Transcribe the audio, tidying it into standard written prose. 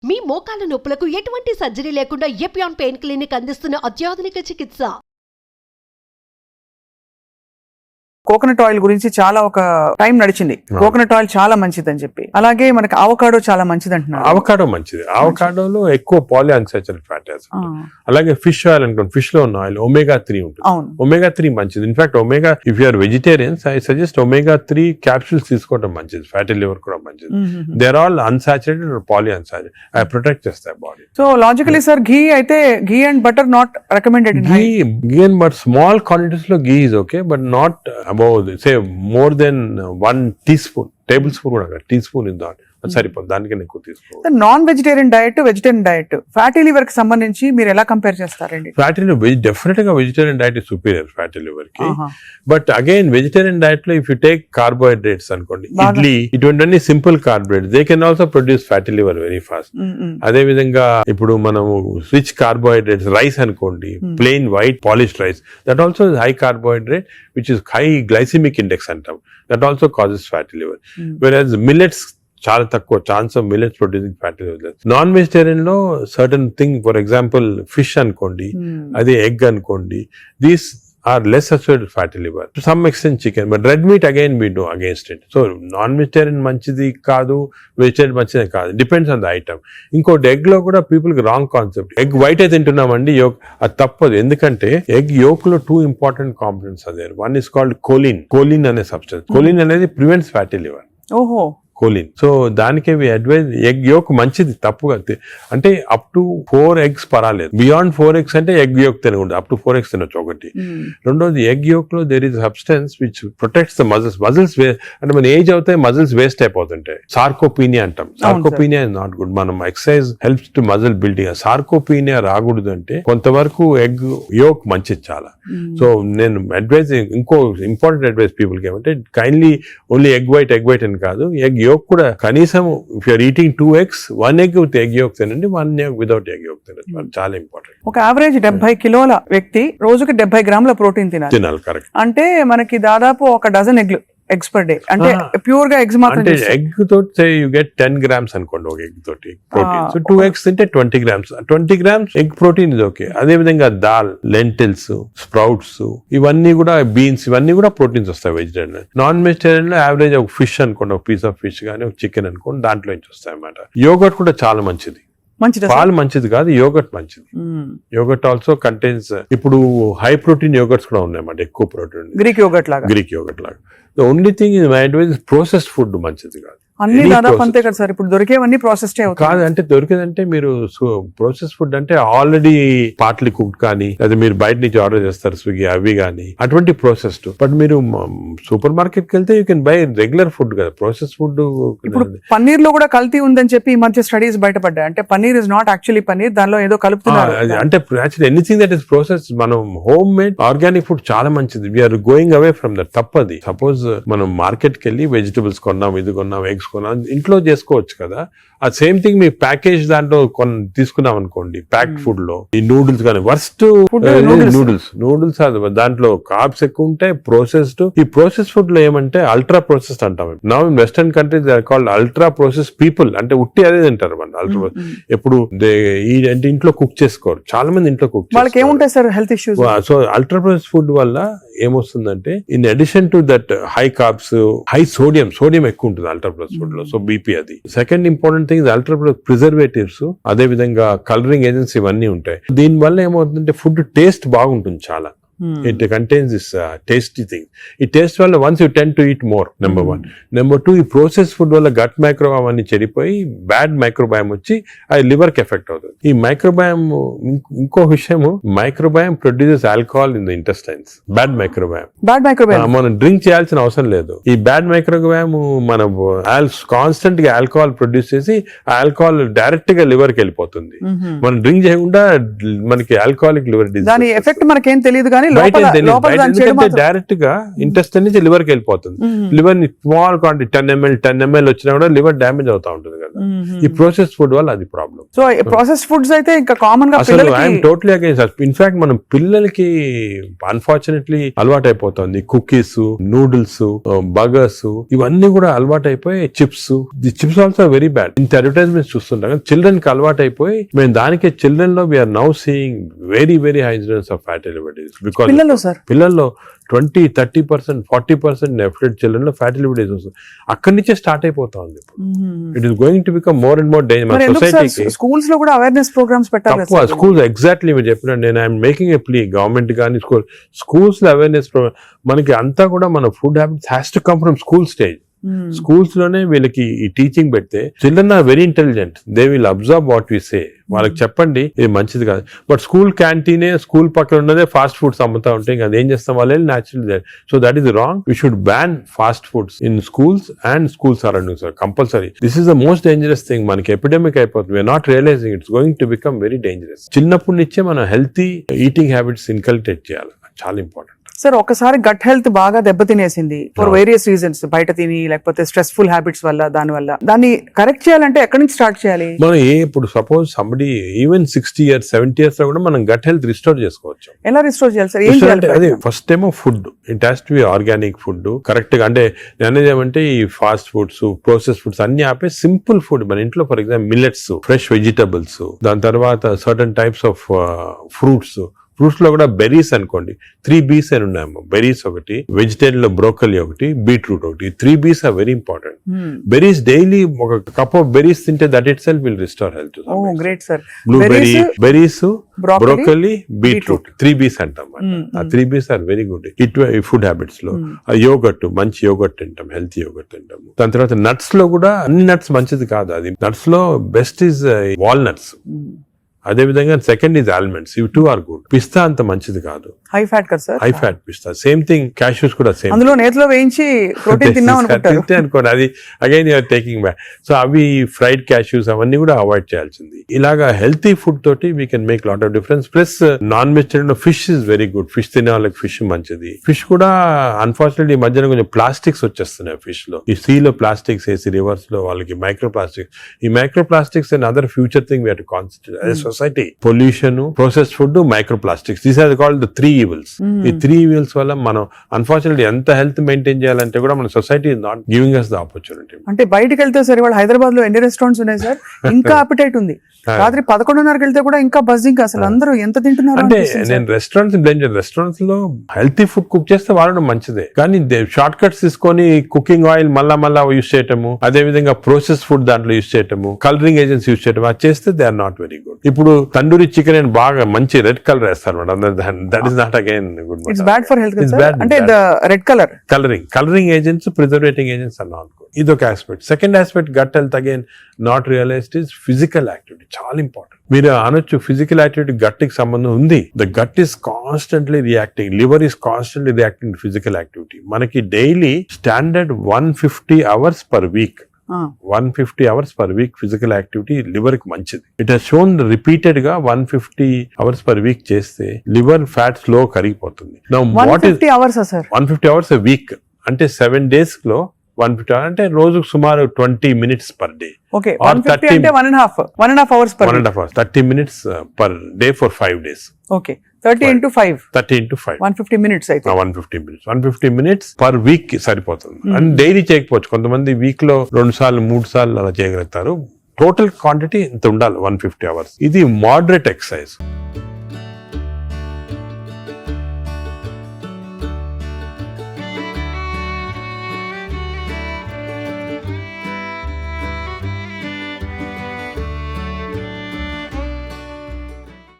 మీ మోకాల నొప్పులకు ఎటువంటి సర్జరీ లేకుండా ఎపియాన్ పెయిన్ క్లినిక్ అందిస్తున్న అత్యాధునిక చికిత్స. కోకోనట్ ఆయిల్ గురించి చాలా ఒక టైం నడిచింది. కోకోనట్ ఆయిల్ చాలా మంచిది అని చెప్పి, అలాగే మనకి అవకాడో చాలా మంచిది అంటున్నారు. అవకాడో మంచిది. అవకాడోలో ఎక్కువ పాలిఅన్సాచురేటెడ్ ఫ్యాటీ యాసిడ్. అలాగే ఫిష్ ఆయిల్ అనుకోండి, ఫిష్ లో ఉన్న ఆయిల్ omega-3 ఉంటుంది. omega-3 మంచిది. In fact omega, if you're vegetarians, I suggest omega-3 capsules తీసుకోవడం మంచిది. ఫ్యాటీ లివర్ కూడా మంచిది. They are all unsaturated are polyunsaturated. అవి ప్రొటెక్ట్ చేస్తాయి body. So logically sir, ghee అయితే ghee and butter not recommended. Ghee and but small quantities లో ghee is okay, but not above say more than 1 teaspoon, table spoon కూడా teaspoon in that సరిపోదు. దానికన్నా ఎక్కువ తీసుకోవాలి. Non vegetarian diet, vegetarian diet, fatty liver కి సంబంధించి మీరు ఎలా కంపేర్ చేస్తారండి? ఫ్యాటీ లివర్ డెఫినెట్ గా vegetarian diet is superior fatty liver కి. బట్ అగైన్ వెజిటేరియన్ డైట్ లో ఇఫ్ యూ టేక్ కార్బోహైడ్రేట్స్ అనుకోండి, ఇడ్లీ, ఇటువంటి simple carbohydrates, they can also produce fatty liver very fast. అదే విధంగా ఇప్పుడు మనము రిచ్ కార్బోహైడ్రేట్స్, రైస్ అనుకోండి, plain white polished rice, that also high carbohydrate which is high glycemic index అంటాం, that also causes fatty liver. Whereas millets చాలా తక్కువ chance of millets producing fatty liver. Non vegetarian లో certain thing, for example fish అనుకోండి, అదే egg అనుకోండి, these are less associated fatty liver. To some extent chicken, but red meat again we do against it. So non-vegetarian manchidi kaadu, vegetarian manchidi kaadu. Depends on the item. Inkoti egg lo kuda people ki wrong concept. Egg white అయితే తింటున్నామండి, yolk అది తప్పదు. ఎందుకంటే egg yolk లో 2 important components are there. One is called choline. Choline అనే substance. Choline అనేది prevents fatty liver. ఓహో, choline. So దానికే advise, egg yolk మంచిది, తప్పుగా అంటే అప్ టు 4 eggs పర్వాలేదు. బియాండ్ 4 eggs అంటే ఎగ్ యోక్ తినకూడదు. అప్ టు 4 eggs తినొచ్చు ఒకటి. రెండోది, ఎగ్ యోక్ లో there is substance which protects the muscles. Muscles అంటే మన ఏజ్ అవుతాయి, మజిల్స్ వేస్ట్ అయిపోతుంటాయి. సార్కోపీనియా అంటాం. Sarcopenia is not good. మనం exercise helps to muscle building. Sarcopenia రాకూడదు అంటే కొంతవరకు ఎగ్ యోక్ మంచిది చాలా. సో నేను అడ్వైజ్, ఇంకో ఇంపార్టెంట్ అడ్వైజ్ పీపుల్ కి ఏమంటే, కైండ్లీ ఓన్లీ ఎగ్ వైట్ అని కాదు, ఎగ్ యోక్ కూడా కనీసం if you're eating 2 eggs, 1 egg with egg yolk తినండి, 1 egg వితౌట్ ఎగ్ యోక్ తినండి. చాలా ఇంపార్టెంట్. ఒక యావరేజ్ 70 కిలోల వ్యక్తి రోజుకి 70 గ్రాముల ప్రోటీన్ తినాలి. కరెక్ట్. అంటే మనకి దాదాపు ఒక డజన్ ఎగ్స్ పర్ డే. అంటే ప్యూర్ గా ఎగ్స్ మాత్రం. ఎగ్ తోటి యూ గెట్ 10 grams అనుకోండి ఒక ఎగ్ తోటి ప్రోటీన్. సో 2 eggs తింటే 20 grams. 20 grams ఎగ్ ప్రోటీన్ ఇది ఓకే. అదే విధంగా దాల్, లెంటిల్స్, స్ప్రౌట్స్, ఇవన్నీ కూడా, బీన్స్, ఇవన్నీ కూడా ప్రోటీన్స్ వస్తాయి వెజిటేరియన్. నాన్ వెజిటేరియన్ లో యావరేజ్ ఒక ఫిష్ అనుకోండి, ఒక పీస్ ఆఫ్ ఫిష్ కానీ ఒక చికెన్ అనుకోండి, దాంట్లో నుంచి వస్తాయి అన్నమాట. యోగర్ట్ కూడా చాలా మంచిది. పాలు మంచిది కాదు, యోగర్ట్ మంచిది. యోగర్ట్ ఆల్సో కంటైన్స్, ఇప్పుడు హై ప్రోటీన్ యోగర్ట్స్ కూడా ఉన్నాయన్నమాట, ఎక్కువ ప్రోటీన్. గ్రీక్ యోగర్ట్ లాగా. The only thing is my advice is processed food మంచిది కాదు. అన్ని దాదాపు అంతే కదా సార్, ఇప్పుడు దొరికేవన్నీ ప్రాసెస్డ్ కాదు. అంటే దొరికేదంటే మీరు ప్రాసెస్ ఫుడ్ అంటే ఆల్రెడీ పార్ట్లీ కుక్డ్ కానీ, లేదా మీరు బయట నుంచి ఆర్డర్ చేస్తారు స్విగ్గీ, అవి కానీ, అటువంటి ప్రాసెస్డ్. బట్ మీరు సూపర్ మార్కెట్ కి వెళ్తే you can buy regular food కదా. Process food. ఇప్పుడు పన్నీర్ లో కూడా కల్తీ ఉందని చెప్పి ఈ మధ్య స్టడీస్ బయటపడ్డాయి. అంటే paneer is not actually paneer, దానిలో ఏదో కలుపుతున్నారు. అంటే actually anything that is process, మనం హోమ్ మేడ్ ఆర్గానిక్ ఫుడ్ చాలా మంచిది. We're going away from that. తప్పది. సపోజ్ మనం మార్కెట్ కి వెళ్ళి వెజిటబుల్స్ కొన్నాం, ఇది కొన్నాం, ఎగ్స్ కొన్నాం, ఇంట్లో చేసుకోవచ్చు కదా. ఆ సేమ్ థింగ్ మీ ప్యాకేజ్ దాంట్లో తీసుకున్నాం అనుకోండి, ప్యాక్డ్ ఫుడ్ లో ఈ నూడిల్స్ కానీ, వర్స్ట్ నూడిల్స్ దాంట్లో కార్బ్స్ ఎక్కువ ఉంటాయి, ప్రాసెస్డ్. ఈ ప్రాసెస్ ఫుడ్ లో ఏమంటే అల్ట్రా ప్రాసెస్డ్ అంటాం. Now in western countries they are called ultra process people. అంటే ఉట్టి అదే తింటారు మన అల్ట్రా. ఎప్పుడు అంటే ఇంట్లో కుక్ చేసుకోరు చాలా మంది. ఇంట్లో కుక్ వాళ్ళకి ఏముంటాయి sir health issues. So ultra process food వల్ల ఏమొస్తుందంటే, in addition to that high carbs, high sodium ఎక్కువ ఉంటుంది అల్ట్రా ప్రాసెస్ ఫుడ్ లో. సో బీపీ అది. Second important thing ultra preservatives, అదే విధంగా కలరింగ్ ఏజెంట్స్, ఇవన్నీ ఉంటాయి. దీని వల్ల ఏమవుతుందంటే ఫుడ్ టేస్ట్ బాగుంటుంది చాలా. It contains this tasty thing. ఈ టేస్ట్ వల్ల once you tend to eat more, number 1. Number 2, ఈ ప్రాసెస్ ఫుడ్ వల్ల గట్ మైక్రోబయామ్ అన్ని చెడిపోయి బ్యాడ్ మైక్రోబయామ్ వచ్చి అది లివర్ కి ఎఫెక్ట్ అవుతుంది. ఈ మైక్రోబయామ్, ఇంకో విషయము, microbiome produces alcohol in the intestines. Bad microbiome మనం డ్రింక్ చేయాల్సిన అవసరం లేదు. ఈ బ్యాడ్ మైక్రోబయామ్ మనం కాన్స్టెంట్ గా ఆల్కహాల్ ప్రొడ్యూస్ చేసి ఆ ఆల్కహాల్ డైరెక్ట్ గా లివర్ కి వెళ్ళిపోతుంది. మనం డ్రింక్ చేయకుండా మనకి ఆల్కహాలిక్ లివర్ డిసీజ్. దాని ఎఫెక్ట్ మనకేం తెలియదు కానీ కానీ బయట లోపల తెలియదు. లోపల బయట దాని చెడు ఎందుకంటే మాత్రం- డైరెక్ట్ గా ఇంటెస్టైన్ నుంచి లివర్ కి వెళ్ళిపోతుంది. లివర్ ని స్మాల్ క్వాంటిటీ 10 ml వచ్చినా కూడా లివర్ డ్యామేజ్ అవుతా ఉంటుంది కదా. ఈ ప్రాసెస్ ఫుడ్ వల్ల అది ప్రాబ్లం. సో ప్రాసెస్ ఫుడ్స్ అయితే ఇంకా కామన్ గా అసలు పిల్లలకి ఐఎమ్ టోటలీ అగైన్స్. ఇన్ఫాక్ట్ మనం పిల్లలకి అన్ఫార్చునేట్లీ అలవాటు అయిపోతుంది. కుకీస్, నూడిల్స్, బర్గర్స్ ఇవన్నీ కూడా అలవాటు అయిపోయి chips. The chips also very bad. ఇంత అడ్వర్టైజ్మెంట్స్ చూస్తుంటాం. చిల్డ్రన్ కి అలవాటు అయిపోయి మేము దానికి చిల్డ్రన్ లో we're now seeing very very high incidence of fatty liver disease. Because పిల్లలు సార్ పిల్లల్లో 20-30%, 40% ఎఫెక్టెడ్ చిల్డ్రన్ లో ఫ్యాటీ లివర్ డిసీజ్ వస్తుంది. అక్కడి నుంచే స్టార్ట్ అయిపోతా ఉంది. It is going to become more and more danger. మన సొసైటీకి స్కూల్స్ లో కూడా అవేర్నెస్ ప్రోగ్రామ్స్ పెట్టాలి తక్కువ. స్కూల్స్ ఎగ్జాక్ట్లీ మీరు చెప్పిన నేను I'm making a plea government కానీ స్కూల్స్ లో అవేర్నెస్ ప్రోగ్రామ్. మనకి అంతా కూడా మన food habits has to come from school stage. Schools లోనే వీళ్ళకి ఈ టీచింగ్ పెడితే children are very intelligent. They will observe what we say. వాళ్ళకి చెప్పండి ఇది మంచిది కాదు. బట్ స్కూల్ క్యాంటీనే స్కూల్ పక్కన ఉన్నదే ఫాస్ట్ ఫుడ్స్ అమ్ముతా ఉంటే ఇంకా అదేం చేస్తాం వాళ్ళు natural. So that is wrong. We should ban fast foods in schools and school surroundings compulsory. This is the most dangerous thing. మనకి ఎపిడమిక్ అయిపోతుంది. We're not realising it's going to become very dangerous. చిన్నప్పటి నుంచే మనం healthy eating habits inculcate చేయాలి. చాలా important. Sir ఒకసారి gut health బాగా దెబ్బతినేసింది ఫర్ వేరియస్ రీజన్స్, బయట తిని లేకపోతే స్ట్రెస్ఫుల్ హ్యాబిట్స్ వల్ల, దాన్ని కరెక్ట్ చేయాలంటే ఎక్కడి నుంచి స్టార్ట్ చేయాలి? మనం ఇప్పుడు suppose somebody even 60 years 70 years లో కూడా మనం గట్ హెల్త్ రిస్టోర్ చేసుకోవచ్చు. ఎలా రిస్టోర్ చేయాలి సార్? ఏం చేయాలి? అదే ఫస్ట్ ఏమో food. It has to be organic food correct గా. అంటే నేను ఏమంటే ఈ ఫాస్ట్ ఫుడ్స్, ప్రాసెస్ ఫుడ్స్ అన్ని ఆపే సింపుల్ ఫుడ్ మన ఇంట్లో. For example millets, fresh vegetables, దాని తర్వాత certain types of fruits. Fruits లో కూడా బెర్రీస్ అనుకోండి. 3 B's అని ఉన్నాయమ్మా. బెర్రీస్ ఒకటి, వెజిటేరియన్ లో బ్రోకలీ ఒకటి, బీట్రూట్ ఒకటి. 3 B's are very important. Berries daily ఒక కప్ ఆఫ్ బెర్రీస్ తింటే that itself will restore health. Great sir. Blueberry, berries, broccoli, broccoli, beetroot. 3 B's అంటాం. ఆ 3 B's ఆర్ వెరీ గుడ్ ఈ food habits లో. Yogurt, మంచి yogurt తింటాం, healthy yogurt తింటాం. దాని తర్వాత నట్స్ లో కూడా అన్ని నట్స్ మంచిది కాదు. అది నట్స్ లో బెస్ట్ ఈజ్ వాల్నట్స్. అదే విధంగా సెకండ్ ఇస్ ఆల్మండ్స్. ఇవి 2 ఆర్ గుడ్. పిస్తా అంత మంచిది కాదు, హై ఫ్యాట్ కదా సార్. హై ఫ్యాట్ పిస్తా. సేమ్ థింగ్ క్యాష్యూస్ కూడా సేమ్. అందులో నేతిలో వేయించి ప్రోటీన్ తిన్నాం అనుకుంటారు. అనుకోండి అది again you're taking back. So అవి ఫ్రైడ్ క్యాష్యూస్ అవన్నీ కూడా అవాయిడ్ చేయాల్సింది. ఇలాగా హెల్తీ ఫుడ్ తోటి we can make lot of difference. Plus non vegetarian లో fish is very good. Fish తినే వాళ్ళకి ఫిష్ మంచిది. ఫిష్ కూడా అన్ఫార్చునేట్లీ ఈ మధ్యన కొంచెం ప్లాస్టిక్స్ వచ్చేస్తున్నాయి ఫిష్ లో. ఈ సీ లో ప్లాస్టిక్స్ వేసి రివర్స్ లో వాళ్ళకి మైక్రో ప్లాస్టిక్స్. ఈ microplastics and other future thing we have to concentrate as a society. Pollution, processed food, microplastics. These are called the 3 evils. ఈ 3 evils వల్ల మనం అన్ఫార్చునేట్లీ ఎంత హెల్త్ మెయింటైన్ చేయాలంటే కూడా మన society is not giving us the opportunity. అంటే బయటకు వెళ్తే సార్ ఇవాళ హైదరాబాద్ లో ఎన్ని రెస్టారెంట్స్ ఉన్నాయి సార్? ఇంకా అపిటైట్ ఉంది. రాత్రి 11:30కి వెళ్తే కూడా ఇంకా బజ్జింగ్. అసలు అందరూ ఎంత తింటున్నారు అంటే నేను రెస్టారెంట్స్ లో హెల్తీ ఫుడ్ కుక్ చేస్తే వాడడం మంచిదే. కానీ షార్ట్ కట్స్ తీసుకొని కుకింగ్ ఆయిల్ మళ్ళా యూస్ చేయటము, అదే విధంగా ప్రాసెస్ ఫుడ్ దాంట్లో యూస్ చేయటము, కలరింగ్ ఏజెంట్స్ యూస్ చేయటం, అది చేస్తే they are not very good. ఇప్పుడు తండూరి చికెన్ అని బాగా మంచి రెడ్ కలర్ వేస్తారు madam. That is not again good. It's bad for health. అంటే red colouring agents, preserving agents are not good. ఇదొక aspect. Second aspect gut health again not realised is physical activity. చాలా important. మీరు అనొచ్చు physical activity gut కి సంబంధం ఉంది. The gut is constantly reacting, liver is constantly reacting to physical activity. మనకి daily standard 150 hours per week. 150 hours per week physical activity liver కి మంచిది. It has shown repeated గా 150 hours per week చేస్తే liver fat slow కరిగిపోతుంది. 150 hours sir? 150 hours a week అంటే 7 days లో 150 hours అంటే రోజుకు సుమారు 20 minutes per day. ఓకే, 150 అంటే 1.5 hours per 1.5 hours, 30 minutes per day for 5 days. Okay, 30 into 5 150 minutes అయితే 150 minutes per week సరిపోతుంది. అండ్ డైలీ చేయకపోవచ్చు. కొంతమంది వీక్ లో 2 సార్లు 3 సార్లు అలా చేయగలుగుతారు. టోటల్ క్వాంటిటీ ఇంత ఉండాలి 150 hours. ఇది మోడరేట్ ఎక్సర్సైజ్.